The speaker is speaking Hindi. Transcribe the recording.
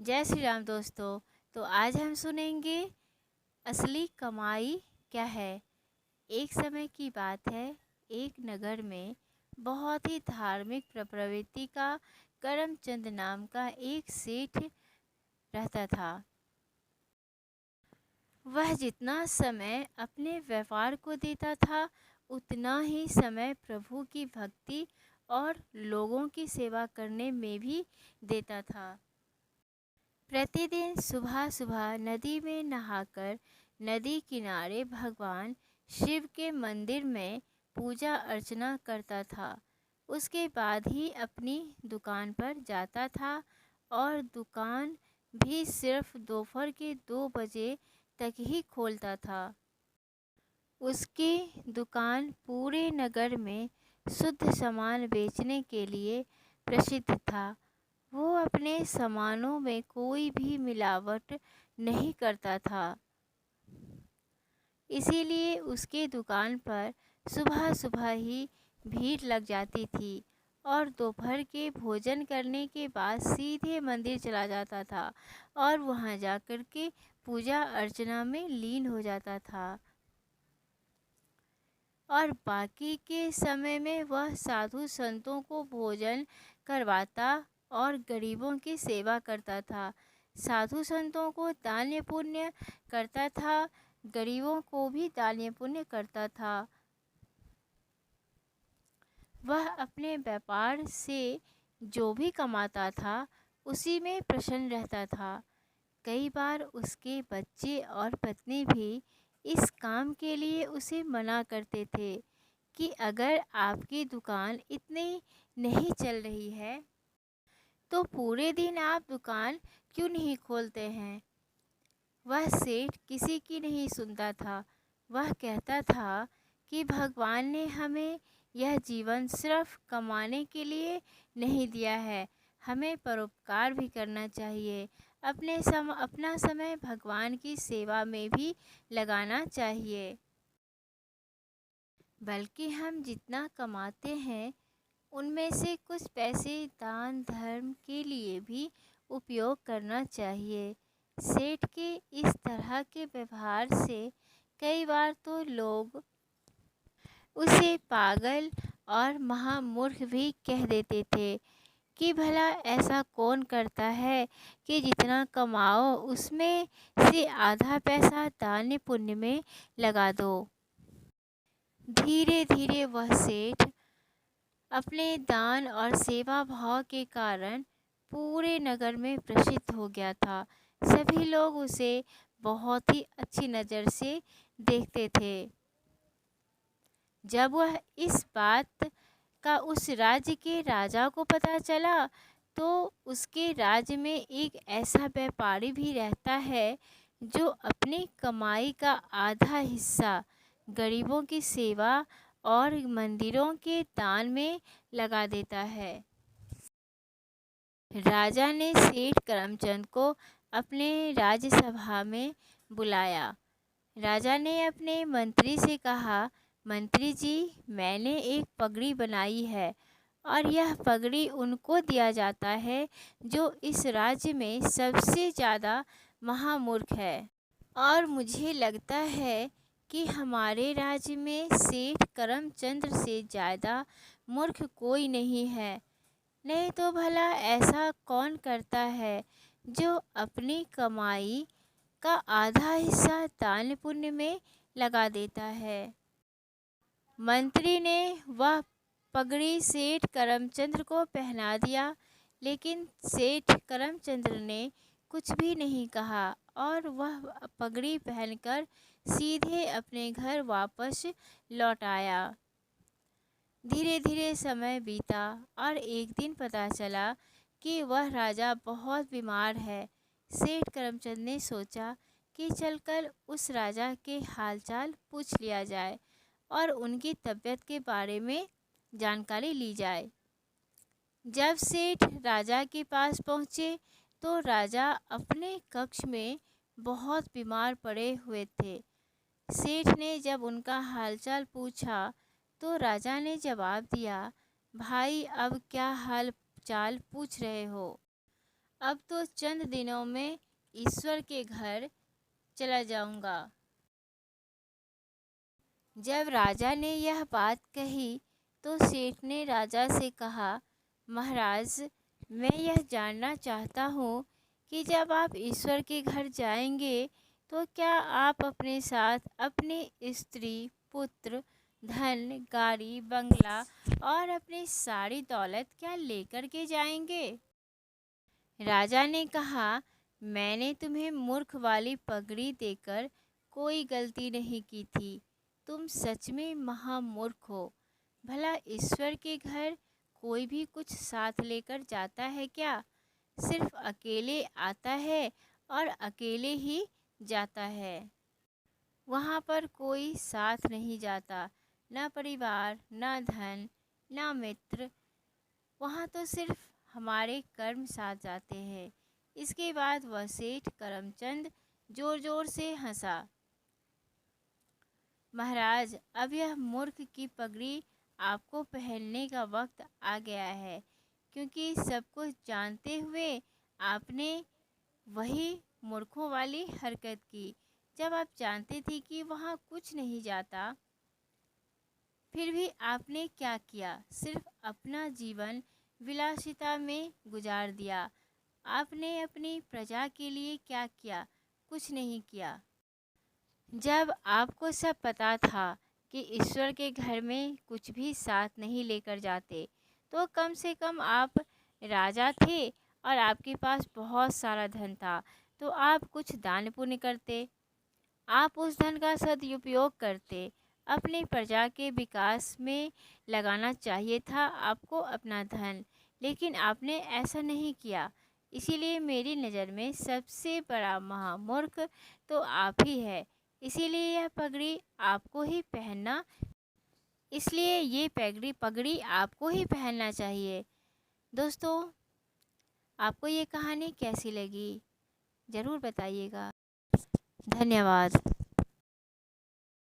जय श्री राम दोस्तों। तो आज हम सुनेंगे असली कमाई क्या है। एक समय की बात है, एक नगर में बहुत ही धार्मिक प्रवृत्ति का करमचंद नाम का एक सेठ रहता था। वह जितना समय अपने व्यापार को देता था, उतना ही समय प्रभु की भक्ति और लोगों की सेवा करने में भी देता था। प्रतिदिन सुबह सुबह नदी में नहाकर नदी किनारे भगवान शिव के मंदिर में पूजा अर्चना करता था। उसके बाद ही अपनी दुकान पर जाता था और दुकान भी सिर्फ दोपहर के 2 बजे तक ही खोलता था। उसकी दुकान पूरे नगर में शुद्ध सामान बेचने के लिए प्रसिद्ध था। वो अपने सामानों में कोई भी मिलावट नहीं करता था, इसीलिए उसके दुकान पर सुबह सुबह ही भीड़ लग जाती थी और दोपहर के भोजन करने के बाद सीधे मंदिर चला जाता था और वहां जाकर के पूजा अर्चना में लीन हो जाता था। और बाकी के समय में वह साधु संतों को भोजन करवाता और गरीबों की सेवा करता था। साधु संतों को दान पुण्य करता था, गरीबों को भी दान पुण्य करता था। वह अपने व्यापार से जो भी कमाता था उसी में प्रसन्न रहता था। कई बार उसके बच्चे और पत्नी भी इस काम के लिए उसे मना करते थे कि अगर आपकी दुकान इतनी नहीं चल रही है तो पूरे दिन आप दुकान क्यों नहीं खोलते हैं। वह सेठ किसी की नहीं सुनता था। वह कहता था कि भगवान ने हमें यह जीवन सिर्फ कमाने के लिए नहीं दिया है, हमें परोपकार भी करना चाहिए। अपना समय भगवान की सेवा में भी लगाना चाहिए। बल्कि हम जितना कमाते हैं उनमें से कुछ पैसे दान धर्म के लिए भी उपयोग करना चाहिए। सेठ के इस तरह के व्यवहार से कई बार तो लोग उसे पागल और महामूर्ख भी कह देते थे कि भला ऐसा कौन करता है कि जितना कमाओ उसमें से आधा पैसा दान पुण्य में लगा दो। धीरे धीरे वह सेठ अपने दान और सेवा भाव के कारण पूरे नगर में प्रसिद्ध हो गया था। सभी लोग उसे बहुत ही अच्छी नज़र से देखते थे। जब वह इस बात का उस राज्य के राजा को पता चला तो उसके राज्य में एक ऐसा व्यापारी भी रहता है जो अपनी कमाई का आधा हिस्सा गरीबों की सेवा और मंदिरों के दान में लगा देता है। राजा ने सेठ करमचंद को अपने राज्यसभा में बुलाया। राजा ने अपने मंत्री से कहा, मंत्री जी, मैंने एक पगड़ी बनाई है और यह पगड़ी उनको दिया जाता है जो इस राज्य में सबसे ज़्यादा महामूर्ख है। और मुझे लगता है कि हमारे राज्य में सेठ करमचंद से ज़्यादा मूर्ख कोई नहीं है। नहीं तो भला ऐसा कौन करता है जो अपनी कमाई का आधा हिस्सा दान पुण्य में लगा देता है। मंत्री ने वह पगड़ी सेठ करमचंद को पहना दिया, लेकिन सेठ करमचंद ने कुछ भी नहीं कहा और वह पगड़ी पहनकर सीधे अपने घर वापस लौट आया। धीरे धीरे समय बीता और एक दिन पता चला कि वह राजा बहुत बीमार है। सेठ करमचंद ने सोचा कि चलकर उस राजा के हालचाल पूछ लिया जाए और उनकी तबीयत के बारे में जानकारी ली जाए। जब सेठ राजा के पास पहुँचे तो राजा अपने कक्ष में बहुत बीमार पड़े हुए थे। सेठ ने जब उनका हालचाल पूछा तो राजा ने जवाब दिया, भाई अब क्या हाल चाल पूछ रहे हो, अब तो चंद दिनों में ईश्वर के घर चला जाऊंगा। जब राजा ने यह बात कही तो सेठ ने राजा से कहा, महाराज, मैं यह जानना चाहता हूँ कि जब आप ईश्वर के घर जाएंगे तो क्या आप अपने साथ अपनी स्त्री, पुत्र, धन, गाड़ी, बंगला और अपनी सारी दौलत क्या लेकर के जाएंगे? राजा ने कहा, मैंने तुम्हें मूर्ख वाली पगड़ी देकर कोई गलती नहीं की थी। तुम सच में महामूर्ख हो। भला ईश्वर के घर कोई भी कुछ साथ लेकर जाता है क्या? सिर्फ अकेले आता है और अकेले ही जाता है। वहाँ पर कोई साथ नहीं जाता, ना परिवार, ना धन, ना मित्र। वहाँ तो सिर्फ हमारे कर्म साथ जाते हैं। इसके बाद वह सेठ करमचंद जोर जोर से हंसा। महाराज, अब यह मूर्ख की पगड़ी आपको पहनने का वक्त आ गया है, क्योंकि सब कुछ जानते हुए आपने वही मूर्खों वाली हरकत की। जब आप जानते थे कि वहाँ कुछ नहीं जाता, फिर भी आपने क्या किया? सिर्फ अपना जीवन विलासिता में गुजार दिया। आपने अपनी प्रजा के लिए क्या किया? कुछ नहीं किया। जब आपको सब पता था कि ईश्वर के घर में कुछ भी साथ नहीं लेकर जाते, तो कम से कम आप राजा थे और आपके पास बहुत सारा धन था, तो आप कुछ दान पुण्य करते। आप उस धन का सदुपयोग करते। अपनी प्रजा के विकास में लगाना चाहिए था आपको अपना धन, लेकिन आपने ऐसा नहीं किया। इसीलिए मेरी नज़र में सबसे बड़ा महामूर्ख तो आप ही है। इसीलिए यह पगड़ी आपको ही पहनना इसलिए ये पगड़ी आपको ही पहनना चाहिए। दोस्तों, आपको ये कहानी कैसी लगी ज़रूर बताइएगा। धन्यवाद।